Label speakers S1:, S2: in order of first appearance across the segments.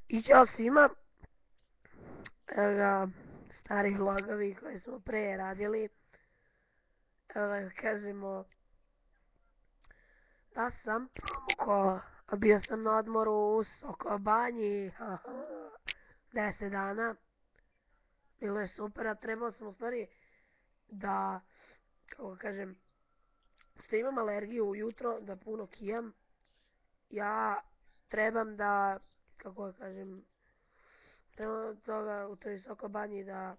S1: I ćao svima, evo ga, stari vlogovi koje smo pre radili, evo da kažemo da sam promuko, a bio sam na odmoru u Soko banji, 10 dana, bilo je super, a trebao sam u stvari da, kako kažem, što imam alergiju ujutro, da puno kijam, ja trebam da, kako kažem, trebam od toga u toj Soko banji da,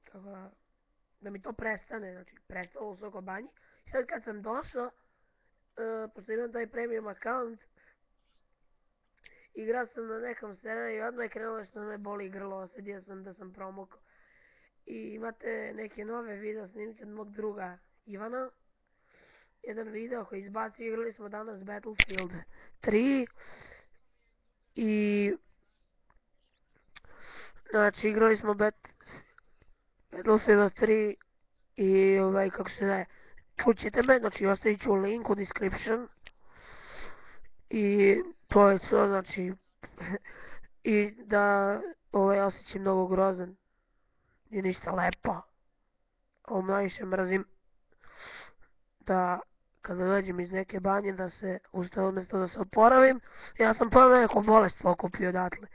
S1: kako, da mi to prestane, znači prestalo u Soko banji. I sad kad sam došao, pošto imam taj premium account, igrao sam na nekom serveru i odmah je krenulo što me boli grlo, osjetio sam da sam promukao. I imate neke nove video snimke od mog druga Ivana, jedan video koji izbacio, igrali smo danas Battlefield 3 i znači igrali smo Battlefield 3 i kako se daje, čućete me, znači ostavit ću link u description i to je to, znači i da osjećam mnogo grozan i ništa lepo. Ovo najviše mrzim da kada dođem iz neke banje da se ustao umesto da se oporavim, ja sam prvo neku bolest pokupio odatle.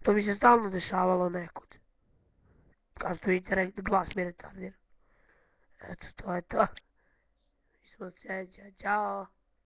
S1: To mi se stalno dešavalo nekud. Kao što vidite, glas mi retardira. Eto, to je to. Mi smo sljedeća, čao.